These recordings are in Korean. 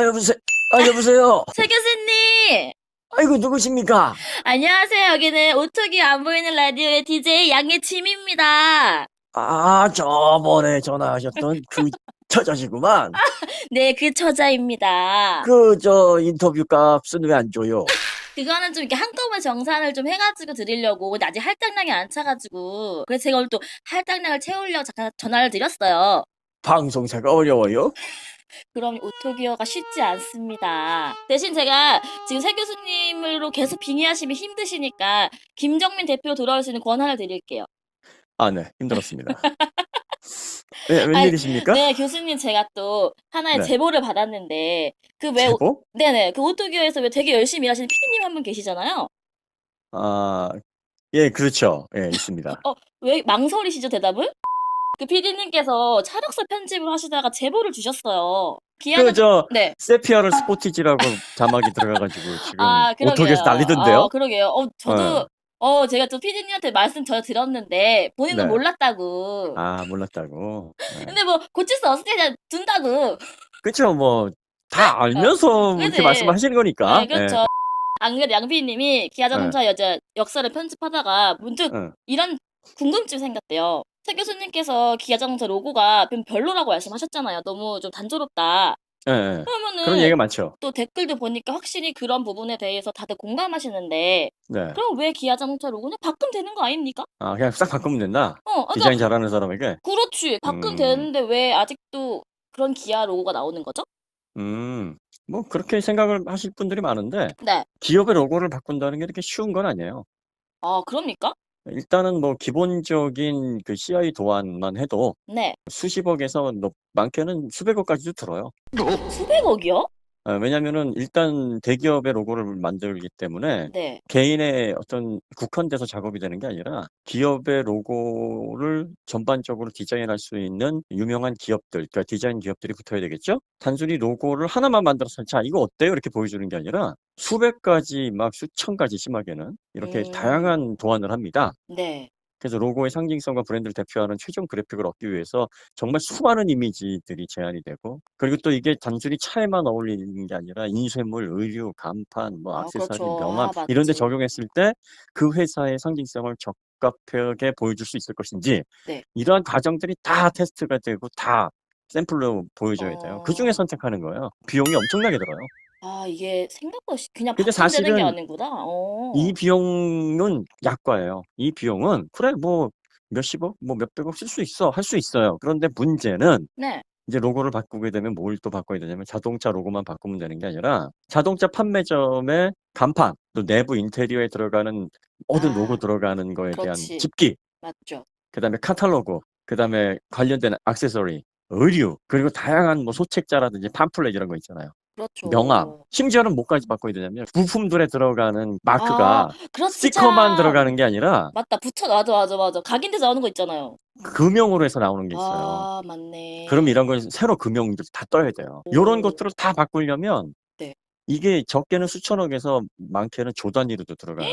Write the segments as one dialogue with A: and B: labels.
A: 여보세요. 여보세요.
B: 최 교수님!
A: 아이고, 누구십니까?
B: 안녕하세요. 여기는 오토기 안 보이는 라디오의 DJ 양예침입니다.
A: 저번에 전화하셨던 그 처자시구만.
B: 네, 그 처자입니다.
A: 인터뷰 값은 왜 안 줘요?
B: 그거는 좀 이렇게 한꺼번에 정산을 좀 해가지고 드리려고. 근데 아직 할당량이 안 차가지고. 그래서 제가 오늘 또 할당량을 채우려고 잠깐 전화를 드렸어요.
A: 방송사가 어려워요?
B: 그럼 오토기어가 쉽지 않습니다. 대신 제가 지금 새 교수님으로 계속 빙의하시면 힘드시니까 김정민 대표로 돌아올 수 있는 권한을 드릴게요.
A: 네, 힘들었습니다. 네,
B: 아니,
A: 웬일이십니까?
B: 네, 교수님 제가 또 하나의
A: 네.
B: 제보를 받았는데
A: 제보?
B: 네네, 그 오토기어에서 왜 되게 열심히 일하시는 PD님 한 분 계시잖아요.
A: 예, 그렇죠. 예, 있습니다.
B: 왜 망설이시죠, 대답을? 그 PD님께서 차력서 편집을 하시다가 제보를 주셨어요. 기아는 네.
A: 세피아를 스포티지라고 자막이 들어가가지고 지금
B: 그러게요.
A: 오토에서 난리던데요?
B: 그러게요. 저도 제가 또 PD님한테 말씀 전혀 들었는데 본인은
A: 네.
B: 몰랐다고.
A: 몰랐다고. 네.
B: 근데 뭐 고칠 수 없을 때 그냥 둔다고.
A: 그쵸, 뭐, 다 알면서 이렇게
B: 그지?
A: 말씀하시는 거니까.
B: 네, 그렇죠. 안 그래도 양 PD님이 기아자동차 여자 역사를 편집하다가 문득
A: 예.
B: 이런 궁금증이 생겼대요. 새 교수님께서 기아자동차 로고가 좀 별로라고 말씀하셨잖아요. 너무 좀 단조롭다.
A: 예, 예. 그런
B: 그러면은
A: 얘기가 많죠.
B: 또 댓글도 보니까 확실히 그런 부분에 대해서 다들 공감하시는데
A: 네.
B: 그럼 왜 기아자동차 로고는 바꾸면 되는 거 아닙니까?
A: 그냥 싹 바꾸면 된다?
B: 그러니까
A: 디자인 잘하는 사람에게?
B: 그렇지. 바꾸면 되는데 왜 아직도 그런 기아 로고가 나오는 거죠?
A: 뭐, 그렇게 생각을 하실 분들이 많은데,
B: 네.
A: 기업의 로고를 바꾼다는 게 이렇게 쉬운 건 아니에요.
B: 그럽니까?
A: 일단은 뭐, 기본적인 그 CI 도안만 해도
B: 네.
A: 수십억에서 많게는 수백억까지도 들어요.
B: 수백억이요?
A: 왜냐면은 일단 대기업의 로고를 만들기 때문에
B: 네.
A: 개인의 어떤 국한돼서 작업이 되는 게 아니라 기업의 로고를 전반적으로 디자인할 수 있는 유명한 기업들, 그러니까 디자인 기업들이 붙어야 되겠죠? 단순히 로고를 하나만 만들어서 자, 이거 어때요? 이렇게 보여주는 게 아니라 수백 가지, 막 수천 가지 심하게는 이렇게 다양한 도안을 합니다.
B: 네.
A: 그래서 로고의 상징성과 브랜드를 대표하는 최종 그래픽을 얻기 위해서 정말 수많은 이미지들이 제안이 되고, 그리고 또 이게 단순히 차에만 어울리는 게 아니라 인쇄물, 의류, 간판, 뭐 액세서리,
B: 그렇죠.
A: 명함 이런 데
B: 맞지.
A: 적용했을 때 그 회사의 상징성을 적합하게 보여줄 수 있을 것인지,
B: 네.
A: 이러한 과정들이 다 테스트가 되고 다 샘플로 보여줘야 돼요. 그중에
B: 어.
A: 선택하는 거예요. 비용이 엄청나게 들어요.
B: 이게 생각보다 그냥
A: 근데
B: 바꾸면 되는 게
A: 사실은
B: 아니구나.
A: 이 비용은 약과예요. 이 비용은 그래 뭐 몇십억, 뭐 몇백억 쓸 수 있어, 할 수 있어요. 그런데 문제는
B: 네.
A: 이제 로고를 바꾸게 되면 뭘 또 바꿔야 되냐면 자동차 로고만 바꾸면 되는 게 아니라 자동차 판매점의 간판, 또 내부 인테리어에 들어가는 모든 로고 들어가는 거에 대한
B: 그렇지.
A: 집기,
B: 맞죠.
A: 그다음에 카탈로그, 그다음에 관련된 액세서리, 의류, 그리고 다양한 뭐 소책자라든지 팜플렛 이런 거 있잖아요.
B: 그렇죠.
A: 명함, 심지어는 뭐까지 바꿔야 되냐면 부품들에 들어가는 마크가
B: 그렇지.
A: 스티커만 들어가는 게 아니라
B: 맞다. 맞아. 각인돼서 나오는 거 있잖아요.
A: 금형으로 해서 나오는 게 있어요.
B: 맞네.
A: 그럼 이런 걸 새로 금형들 다 떠야 돼요. 요런 것들을 다 바꾸려면
B: 네.
A: 이게 적게는 수천억에서 많게는 조 단위로도 들어가요.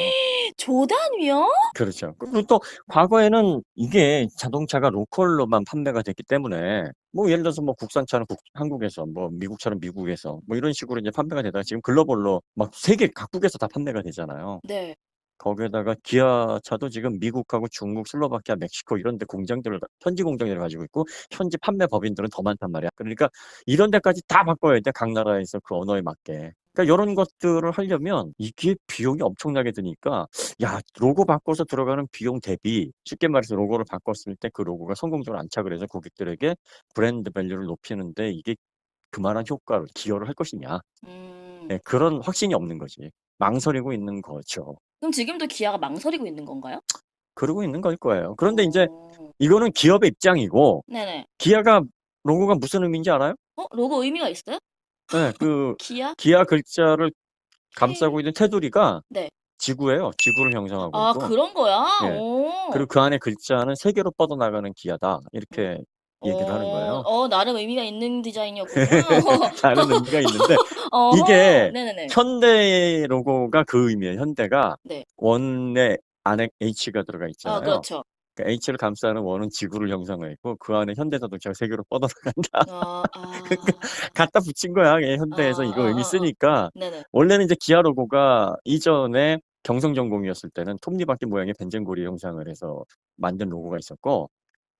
B: 조 단위요?
A: 그렇죠. 그리고 또 과거에는 이게 자동차가 로컬로만 판매가 됐기 때문에 뭐 예를 들어서 뭐 국산차는 한국에서, 뭐 미국차는 미국에서, 뭐 이런 식으로 이제 판매가 되다가 지금 글로벌로 막 세계 각국에서 다 판매가 되잖아요.
B: 네.
A: 거기에다가 기아차도 지금 미국하고 중국, 슬로바키아, 멕시코 이런 데 현지 공장들을 가지고 있고, 현지 판매 법인들은 더 많단 말이야. 그러니까 이런 데까지 다 바꿔야 돼, 각 나라에서 그 언어에 맞게. 그러니까 요런 것들을 하려면 이게 비용이 엄청나게 드니까, 야, 로고 바꿔서 들어가는 비용 대비, 쉽게 말해서 로고를 바꿨을 때 그 로고가 성공적으로 안착을 해서 고객들에게 브랜드 밸류를 높이는데 이게 그만한 효과를, 기여를 할 것이냐. 네, 그런 확신이 없는 거지. 망설이고 있는 거죠.
B: 그럼 지금도 기아가 망설이고 있는 건가요?
A: 그러고 있는 걸 거예요. 그런데 이제 이거는 기업의 입장이고,
B: 네네.
A: 기아가 로고가 무슨 의미인지 알아요?
B: 로고 의미가 있어요?
A: 네, 그
B: 기아?
A: 기아 글자를 감싸고 있는 테두리가
B: 네.
A: 지구예요. 지구를 형상하고 있고.
B: 그런 거야?
A: 예. 그리고 그 안에 글자는 세계로 뻗어나가는 기아다. 이렇게 얘기를 하는 거예요.
B: 나름 의미가 있는 디자인이었군요.
A: 다른 의미가 있는데
B: 어허.
A: 이게
B: 네네네.
A: 현대 로고가 그 의미예요. 현대가
B: 네.
A: 원의 안에 H가 들어가 있잖아요.
B: 그렇죠.
A: 그러니까 H를 감싸는 원은 지구를 형성했고 그 안에 현대자동차가 세계로 뻗어나간다.
B: 아,
A: 그러니까
B: 아,
A: 갖다 붙인 거야.
B: 아,
A: 현대에서 이거 의미
B: 아, 아, 아.
A: 쓰니까.
B: 네네.
A: 원래는 이제 기아 로고가 이전에 경성전공이었을 때는 톱니바퀴 모양의 벤젠고리 형상을 해서 만든 로고가 있었고,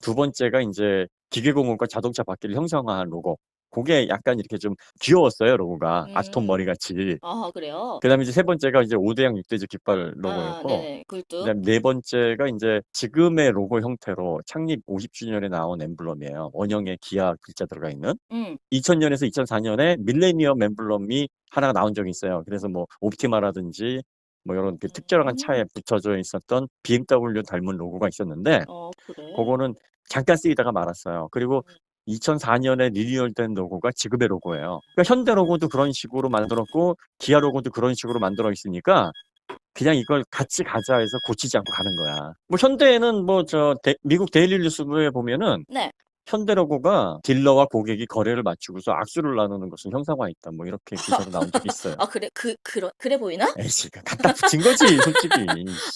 A: 두 번째가 이제 기계공학과 자동차 바퀴를 형상화한 로고. 그게 약간 이렇게 좀 귀여웠어요, 로고가. 아스톤
B: 음,
A: 머리 같이.
B: 아, 그래요?
A: 그다음에 이제 세 번째가 이제 5대양 6대지 깃발
B: 아,
A: 로고였고,
B: 네네. 굴뚝.
A: 그다음 네 번째가 이제 지금의 로고 형태로 창립 50주년에 나온 엠블럼이에요. 원형의 기아 글자 들어가 있는.
B: 음,
A: 2000년에서 2004년에 밀레니엄 엠블럼이 하나가 나온 적이 있어요. 그래서 뭐 옵티마라든지 뭐 이런 그 특별한 차에
B: 음,
A: 붙여져 있었던 BMW 닮은 로고가 있었는데,
B: 그래.
A: 그거는 잠깐 쓰이다가 말았어요. 그리고 2004년에 리뉴얼된 로고가 지금의 로고예요. 그러니까 현대 로고도 그런 식으로 만들었고 기아 로고도 그런 식으로 만들어 있으니까 그냥 이걸 같이 가자 해서 고치지 않고 가는 거야. 뭐 현대에는 뭐 미국 데일리 뉴스에 보면은
B: 네.
A: 현대 로고가 딜러와 고객이 거래를 맞추고서 악수를 나누는 것을 형상화했다. 뭐 이렇게 기사로 나온 적이 있어요.
B: 아, 그래? 그래 보이나?
A: 에이씨, 갖다 붙인 거지, 솔직히.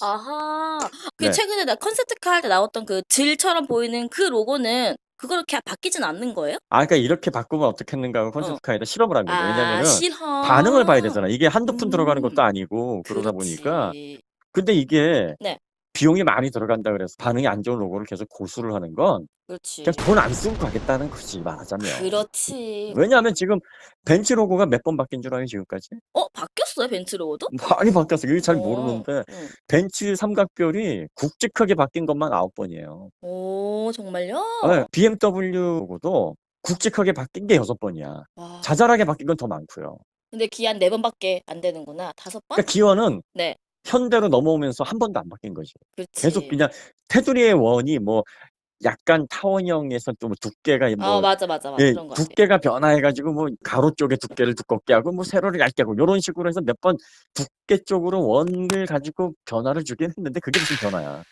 B: 아하. 그
A: 네.
B: 최근에 콘셉트카 할 때 나왔던 그 질처럼 보이는 그 로고는 그거로 이렇게 바뀌진 않는 거예요?
A: 그러니까 이렇게 바꾸면 어떻겠는가 하고
B: 어.
A: 콘셉트카에다 실험을 한 거죠.
B: 아,
A: 왜냐면은 반응을 봐야 되잖아. 이게 한두 푼 들어가는
B: 음.
A: 것도 아니고 그러다 보니까.
B: 그렇지.
A: 근데 이게
B: 네.
A: 비용이 많이 들어간다 그래서 반응이 안 좋은 로고를 계속 고수를 하는 건 그냥
B: 그렇지.
A: 돈 안 쓰고 가겠다는 거지, 말하자면.
B: 그렇지.
A: 왜냐하면 지금 벤츠 로고가 몇 번 바뀐 줄 알아요, 지금까지?
B: 바뀌었어요, 벤츠 로고도?
A: 많이 바뀌었어요. 이게 잘
B: 어.
A: 모르는데
B: 응.
A: 벤츠 삼각별이 굵직하게 바뀐 것만 9번이에요.
B: 정말요?
A: 예. BMW 로고도 굵직하게 바뀐 게 6번이야.
B: 와.
A: 자잘하게 바뀐 건 더 많고요.
B: 근데 기한 4 번밖에 안 되는구나. 5 번?
A: 그러니까 기어는
B: 네.
A: 현대로 넘어오면서 한 번도 안 바뀐 거지. 계속
B: 그렇지.
A: 그냥 테두리의 원이 뭐 약간 타원형에서 또 뭐 두께가 뭐
B: 맞아, 맞아, 맞아.
A: 예
B: 그런 것 같아.
A: 두께가 변화해 가지고 뭐 가로 쪽의 두께를 두껍게 하고 뭐 세로를 얇게 하고 요런 식으로 해서 몇 번 두께 쪽으로 원을 가지고 변화를 주긴 했는데 그게 무슨 변화야.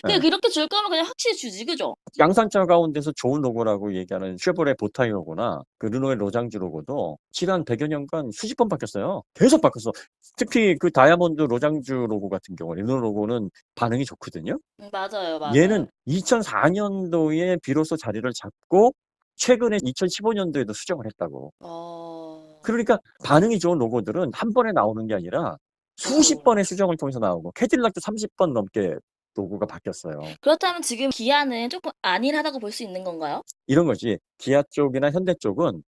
B: 그냥
A: 예.
B: 그렇게 줄 거면 그냥 확실히 주지, 그죠?
A: 양산차 가운데서 좋은 로고라고 얘기하는 쉐보레 보타이 로고나 그 르노의 로장주 로고도 지난 100여 년간 수십 번 바뀌었어요. 계속 바뀌었어. 특히 그 다이아몬드 로장주 로고 같은 경우 르노 로고는 반응이 좋거든요.
B: 맞아요, 맞아요.
A: 얘는 2004년도에 비로소 자리를 잡고 최근에 2015년도에도 수정을 했다고.
B: 어.
A: 그러니까 반응이 좋은 로고들은 한 번에 나오는 게 아니라 수십
B: 계속.
A: 번의 수정을 통해서 나오고 캐딜락도 30번 넘게 로고가 바뀌었어요.
B: 그렇다면 지금 기아는 조금 안일하다고 볼 수 있는 건가요?
A: 이런 거지. 기아 쪽이나 현대 쪽은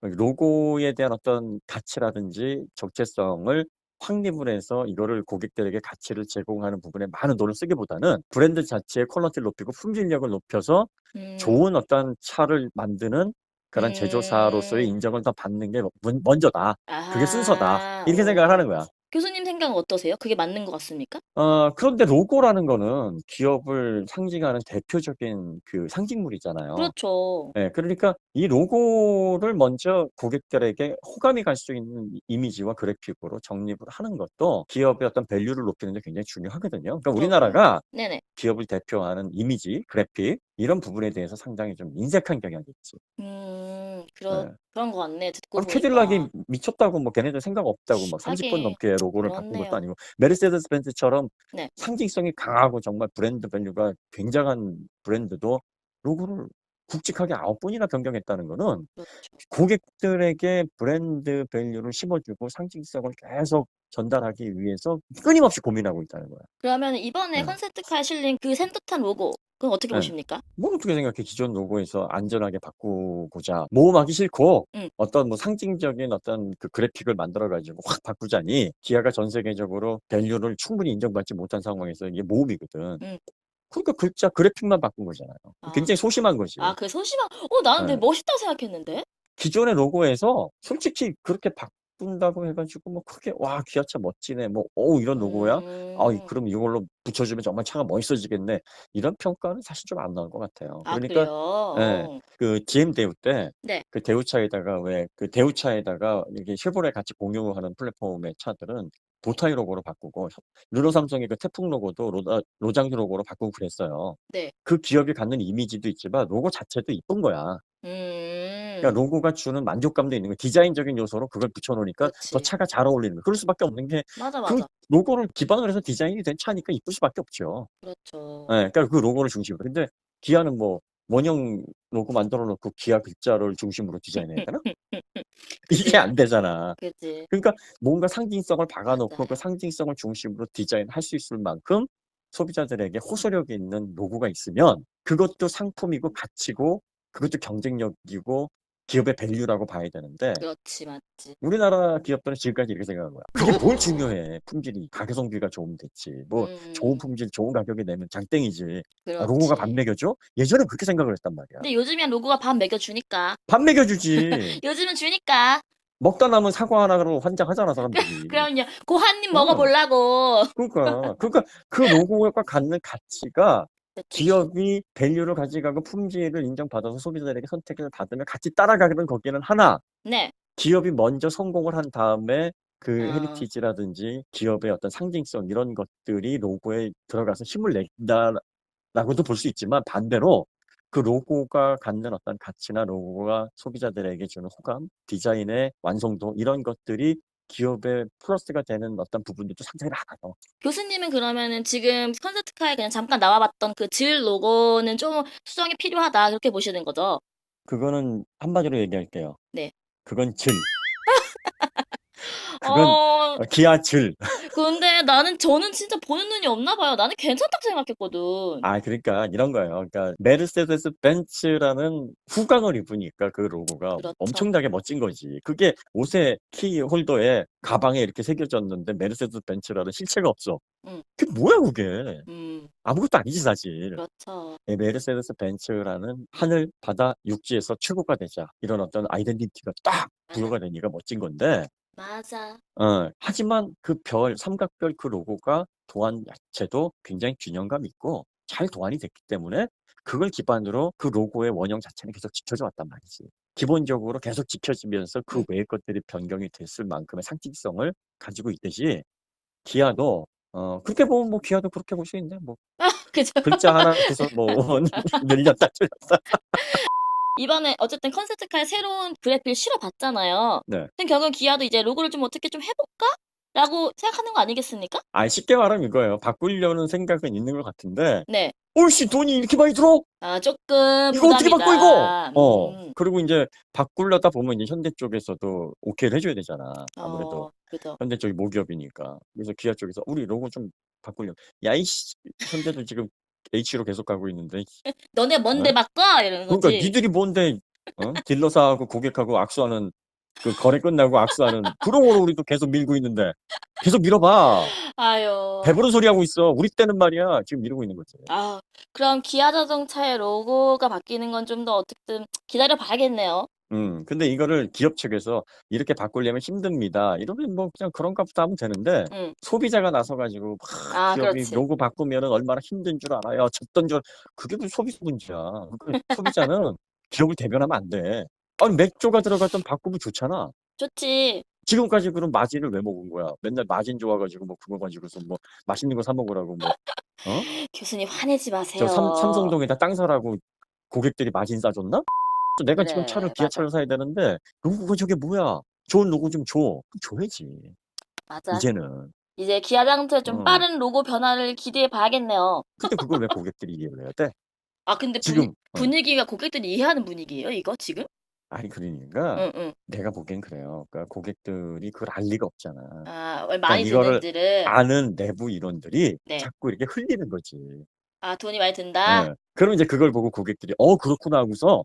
A: 로고에 대한 어떤 가치라든지 적재성을 확립을 해서 이거를 고객들에게 가치를 제공하는 부분에 많은 돈을 쓰기보다는 브랜드 자체의 퀄리티를 높이고 품질력을 높여서
B: 음.
A: 좋은 어떤 차를 만드는 그런 제조사로서의
B: 음.
A: 인정을 더 받는 게 먼저다. 그게 순서다.
B: 아.
A: 이렇게 생각을 하는 거야.
B: 교수님 생각은 어떠세요? 그게 맞는 것 같습니까?
A: 그런데 로고라는 거는 기업을 상징하는 대표적인 그 상징물이잖아요.
B: 그렇죠.
A: 예. 그러니까 이 로고를 먼저 고객들에게 호감이 갈 수 있는 이미지와 그래픽으로 정립을 하는 것도 기업의 어떤 밸류를 높이는 데 굉장히 중요하거든요. 그러니까
B: 그럼요.
A: 우리나라가
B: 네네.
A: 기업을 대표하는 이미지, 그래픽 이런 부분에 대해서 상당히 좀 인색한 경향이 있지. 예.
B: 그런 것 같네, 듣고
A: 캐딜락이
B: 보니까.
A: 미쳤다고 뭐 걔네들 생각 없다고 막 30번
B: 하긴
A: 넘게 로고를 바꾼 것도
B: 그렇네요.
A: 아니고 메르세데스 벤츠처럼
B: 네.
A: 상징성이 강하고 정말 브랜드 밸류가 굉장한 브랜드도 로고를 굵직하게 9번이나 변경했다는 거는
B: 그렇죠.
A: 고객들에게 브랜드 밸류를 심어주고 상징성을 계속 전달하기 위해서 끊임없이 고민하고 있다는 거야.
B: 그러면 이번에
A: 예.
B: 컨셉트카에 실린 그 산뜻한 로고, 그건 어떻게
A: 예.
B: 보십니까?
A: 뭐 어떻게 생각해? 기존 로고에서 안전하게 바꾸고자 모험하기 싫고
B: 음.
A: 어떤 뭐 상징적인 어떤 그 그래픽을 만들어 가지고 확 바꾸자니 기아가 전 세계적으로 밸류를 충분히 인정받지 못한 상황에서 이게 모험이거든.
B: 음.
A: 그러니까 글자 그래픽만 바꾼 거잖아요.
B: 아.
A: 굉장히 소심한 거지.
B: 그 소심한 나는 되게
A: 예.
B: 멋있다고 생각했는데.
A: 기존의 로고에서 솔직히 그렇게 바꾼다고 해 가지고 뭐 크게 '와 기아차 멋지네.' 뭐 '어우 이런 로고야?
B: 음.
A: 그럼 이걸로 붙여주면 정말 차가 멋있어지겠네.' 이런 평가는 사실 좀 안 나올 것 같아요. 그러니까
B: 그래요?
A: 예.
B: 어.
A: 그 GM 대우 때
B: 네.
A: 그 대우차에다가 왜 그 대우차에다가 이렇게 쉐보레 같이 공유하는 플랫폼의 차들은 보타이 로고로 바꾸고 르노 삼성의 그 태풍 로고도 로장류 로고로 바꾸고 그랬어요.
B: 네.
A: 그 기업이 갖는 이미지도 있지만 로고 자체도 이쁜 거야. 그러니까 로고가 주는 만족감도 있는 거예요. 디자인적인 요소로 그걸 붙여놓으니까 더
B: 그렇지.
A: 차가 잘 어울리는 거예요. 그럴 수밖에 없는 게
B: 맞아,
A: 그
B: 맞아.
A: 로고를 기반으로 해서 디자인이 된 차니까 이쁠 수밖에 없죠.
B: 그렇죠.
A: 예. 그러니까 그 로고를 중심으로. 근데 기아는 뭐 원형 로고 만들어 놓고 기아 글자를 중심으로 디자인해야 되나? 이게
B: 그게
A: 안 되잖아.
B: 그지.
A: 그러니까 뭔가 상징성을 박아 놓고 그
B: 맞아요.
A: 상징성을 중심으로 디자인할 수 있을 만큼 소비자들에게 호소력 있는 로고가 있으면 그것도 상품이고 가치고 그것도 경쟁력이고 기업의 밸류라고 봐야 되는데
B: 그렇지. 맞지.
A: 우리나라 기업들은 지금까지 이렇게 생각한 거야. 그게 뭘 중요해. 품질이. 가성비가 좋으면 됐지. 뭐 좋은
B: 음.
A: 품질 좋은 가격에 내면 장땡이지. 아 로고가 밥
B: 그렇지.
A: 먹여 줘? 예전엔 그렇게 생각을 했단 말이야.
B: 근데 요즘엔 로고가 밥 먹여 주니까.
A: 밥 먹여 주지.
B: 요즘은 주니까.
A: 먹다 남은 사과 하나로 환장하잖아 사람들이.
B: 그럼요. 고 한 입 먹어
A: 어.
B: 보려고.
A: 그러니까 그 로고가 갖는 가치가
B: 그치.
A: 기업이 밸류를 가져가고 품질을 인정받아서 소비자들에게 선택을 받으면 같이 따라가는 거기는 하나
B: 네.
A: 기업이 먼저 성공을 한 다음에 그
B: 어.
A: 헤리티지라든지 기업의 어떤 상징성 이런 것들이 로고에 들어가서 힘을 낸다라고도 볼 수 있지만 반대로 그 로고가 갖는 어떤 가치나 로고가 소비자들에게 주는 호감, 디자인의 완성도 이런 것들이 기업의 플러스가 되는 어떤 부분들도 상당히 많아요.
B: 교수님은 그러면은 지금 콘서트카에 그냥 잠깐 나와 봤던 그 질 로고는 좀 수정이 필요하다 그렇게 보시는 거죠?
A: 그거는 한마디로 얘기할게요.
B: 네.
A: 그건 질. 그건
B: 어
A: 기아 질.
B: 근데 저는 진짜 보는 눈이 없나 봐요. 나는 괜찮다고 생각했거든.
A: 아 그러니까 이런 거예요. 그러니까 메르세데스 벤츠라는 후광을 입으니까 그 로고가
B: 그렇죠.
A: 엄청나게 멋진 거지. 그게 옷의 키 홀더에 가방에 이렇게 새겨졌는데 메르세데스 벤츠라는 실체가 없어.
B: 음.
A: 그게 뭐야 그게.
B: 음.
A: 아무것도 아니지 사실.
B: 그렇죠.
A: 예 메르세데스 벤츠라는 하늘, 바다, 육지에서 최고가 되자. 이런 어떤 아이덴티티가 딱
B: 맞아.
A: 부여가 되니까 멋진 건데
B: 맞아.
A: 하지만 그 삼각별 그 로고가 도안 자체도 굉장히 균형감 있고 잘 도안이 됐기 때문에 그걸 기반으로 그 로고의 원형 자체는 계속 지켜져 왔단 말이지. 기본적으로 계속 지켜지면서 그
B: 음.
A: 외의 것들이 변경이 됐을 만큼의 상징성을 가지고 있듯이 기아도 그렇게 보면 뭐 기아도 그렇게 볼 수 있네. 뭐
B: 그죠.
A: 글자 하나 구성 뭐 늘렸다 줄였다.
B: 이번에 어쨌든 콘서트카에 새로운 그래픽을 실어 봤잖아요.
A: 네.
B: 그럼 결국은 기아도 이제 '로고를 좀 어떻게 좀 해 볼까?'라고 생각하는 거 아니겠습니까?
A: 쉽게 말하면 이거예요. 바꾸려는 생각은 있는 것 같은데
B: 네.
A: '어이씨 돈이 이렇게 많이 들어?'
B: 아 쪼끔
A: "이거 어떻게 바꿔 이거?"
B: 부담이다.
A: 그리고 인제 바꾸려다 보면 이제 현대 쪽에서도 오케이를 해 줘야 되잖아. 아무래도
B: 그죠.
A: 현대 쪽이 모기업이니까. 그래서 기아 쪽에서 "우리 로고 좀 바꾸려." "야 이씨 현대도 지금 H로 계속 가고 있는데
B: "너네 뭔데
A: 어?
B: 바꿔?" 이러는
A: 그러니까
B: 거지.
A: 니들이 뭔데 딜러사하고 고객하고 악수하는 그 거래 끝나고 악수하는 그런 거로 우리도 계속 밀고 있는데 계속 밀어 봐.
B: 아유.
A: 배부른 소리 하고 있어. 우리 때는 말이야." 지금 이러고 있는 거지.
B: 아 그럼 기아 자동차의 로고가 바뀌는 건 좀 더 어쨌든 기다려 봐야겠네요.
A: 근데 이거를 기업 측에서 "이렇게 바꾸려면 힘듭니다." 이러면 뭐 그냥 그런가 보다 하면 되는데
B: 음.
A: 소비자가 나서 가지고 막
B: 아
A: 기업이
B: 그렇지.
A: "로고 바꾸면은 얼마나 힘든 줄 알아요. 졌던 줄" 그게 무슨 소비자 문제야. 그러니까 소비자는 기업을 대변하면 안 돼. 아니 맥주가 들어갔던 바꾸면 좋잖아.
B: 좋지.
A: 지금까지 그럼 마진을 왜 먹은 거야? 맨날 마진 좋아 가지고 뭐 그거 가지고서 뭐 맛있는 거 사 먹으라고 뭐 어?
B: 교수님 화내지
A: 저
B: 마세요.
A: 삼성동에다 땅 사라고 고객들이 마진 싸줬나? 또 내가 지금 차를
B: 그래 맞아.
A: 기아차를 사야 되는데 "로고가 저게 뭐야? 좋은 로고 좀 줘." 그럼 줘야지
B: 맞아.
A: 이제는.
B: 이제 기아 자동차의 좀
A: 어.
B: 빠른 로고 변화를 기대해 봐야겠네요.
A: 근데 그걸 왜 고객들이 이해를 해야 돼?
B: 아 근데
A: 지금
B: 분위기가 고객들이 이해하는 분위기예요 이거 지금?
A: 아니 그러니까
B: 응응.
A: 내가 보기엔 그래요. 그러니까 고객들이 그걸 알 리가 없잖아.
B: 아
A: 그러니까
B: 많이
A: 이거를
B: 드는지를.
A: 아는 내부 인원들이
B: 네.
A: 자꾸 이렇게 흘리는 거지.
B: 아 돈이 많이 든다?
A: 예. 그러면 이제 그걸 보고 고객들이 그렇구나." 하고서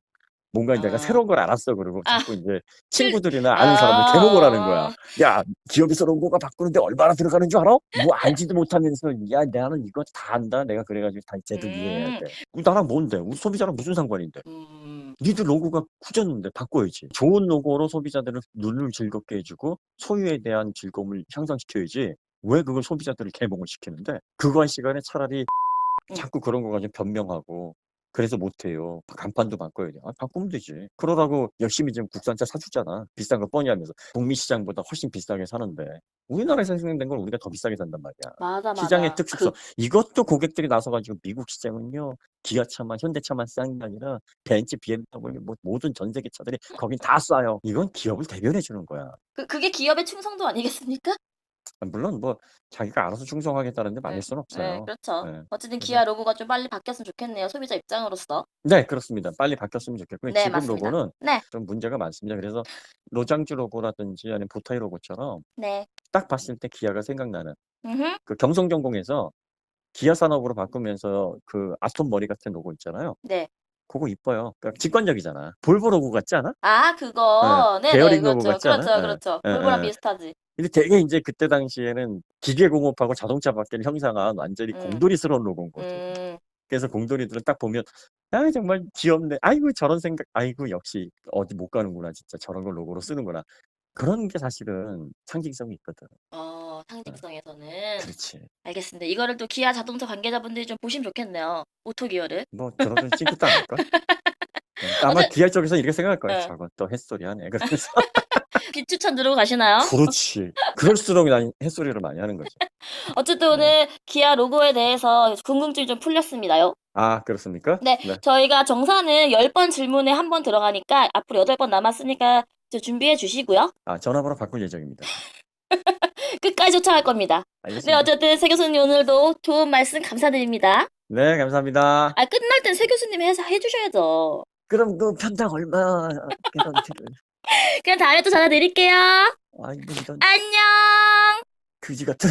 A: 뭔가 내가
B: 아.
A: 새로운 걸 알았어 그러고
B: 아
A: 자꾸 인제
B: 틀
A: 친구들이나 아는 사람들 개몽을 하는 거야.
B: 아.
A: "야 기업에서 로고가 바꾸는데 얼마나 들어가는 줄 알아? 뭐 알지도 못하면서 야 나는 이거 다 안다. 내가 그래 가지고 다 쟤들 이해해야
B: 음.
A: 돼." 나랑 뭔데? 우리 소비자랑 무슨 상관인데?
B: 음.
A: 니들 로고가 굳었는데 바꿔야지. 좋은 로고로 소비자들을 눈을 즐겁게 해 주고 소유에 대한 즐거움을 향상시켜야지 왜 그걸 소비자들을 개몽을 시키는데 그거 할 시간에 차라리
B: 음.
A: 자꾸 그런 거 가지고 변명하고 그래서 못해요. 간판도 바꿔야 돼. 아, 바꾸면 되지. 그러라고 열심히 지금 국산차 사주잖아. 비싼 거 뻔히 하면서. 북미 시장보다 훨씬 비싸게 사는데. 우리나라에서 생산된 걸 우리가 더 비싸게 산단 말이야.
B: 맞아,
A: 시장의
B: 맞아.
A: 특수성. 이것도 고객들이 나서가지고 미국 시장은요. 기아차만, 현대차만 싼 게 아니라 벤츠, BMW, 뭐 모든 전 세계 차들이 거긴 다 싸요. 이건 기업을 대변해 주는 거야.
B: 그게 기업의 충성도 아니겠습니까?
A: 물론 뭐 자기가 알아서 충성하겠다는데
B: 네,
A: 말릴 수는
B: 네,
A: 없어요.
B: 그렇죠.
A: 네.
B: 어쨌든
A: 그래서
B: 기아 로고가 좀 빨리 바뀌었으면 좋겠네요. 소비자 입장으로서.
A: 네, 그렇습니다. 빨리 바뀌었으면 좋겠고요.
B: 네,
A: 지금
B: 맞습니다.
A: 로고는
B: 네,
A: 좀 문제가 많습니다. 그래서 로장주 로고라든지 아니면 보타이 로고처럼
B: 네.
A: 딱 봤을 때 기아가 생각나는
B: 음흠.
A: 그 경성전공에서 기아 산업으로 바꾸면서 그 아톰 머리 같은 로고 있잖아요.
B: 네.
A: 그거 이뻐요. 그러니까 직관적이잖아. 볼보 로고 같지 않아?
B: 아,
A: 예,
B: 그거. 네네,
A: 베어링 로고
B: 그렇죠.
A: 같지 않아?
B: 그렇죠, 그렇죠.
A: 예, 예,
B: 볼보랑
A: 예.
B: 비슷하지.
A: 근데 되게 이제 그때 당시에는 기계공업하고 자동차 밖에를 형상한 완전히
B: 음,
A: 공돌이스러운 로고인 거죠. 그래서 공돌이들은 딱 보면 아 정말 귀엽네. 아이고 저런 생각. 아이고 역시 어디 못 가는구나. 진짜 저런 걸 로고로 쓰는구나. 그런 게 사실은 상징성이 있거든. 어,
B: 상징성에서는.
A: 그렇지.
B: 알겠습니다. 이거를 또 기아 자동차 관계자분들이 좀 보시면 좋겠네요. 오토기어를.
A: 뭐 들어도 찡긋도 안 할걸? 아마
B: 어제,
A: 기아 쪽에서 이렇게 생각할 거야.
B: 네.
A: 저건 또 햇소리 하네. 그러면서
B: 귀추천 들고 가시나요?
A: 그렇지. 그럴수록 난 햇소리를 많이 하는 거지.
B: 어쨌든
A: 네.
B: 오늘 기아 로고에 대해서 궁금증이 좀 풀렸습니다요.
A: 아 그렇습니까?
B: 네,
A: 네.
B: 저희가 정사는 10번 질문에 한 번 들어가니까 앞으로 8번 남았으니까 이제 준비해 주시고요.
A: 아 전화번호 바꿀 예정입니다.
B: 끝까지 쫓아갈 겁니다. 네,
A: 알겠습니다.
B: 어쨌든 세 교수님 오늘도 좋은 말씀 감사드립니다.
A: 네 감사합니다.
B: 아, 끝날 땐 세 교수님이 해주셔야죠.
A: 그럼 그 편당 얼마 개런티를
B: 그럼 다음에 또 전화 드릴게요.
A: 아이고 이런
B: 안녕!
A: 그지 같은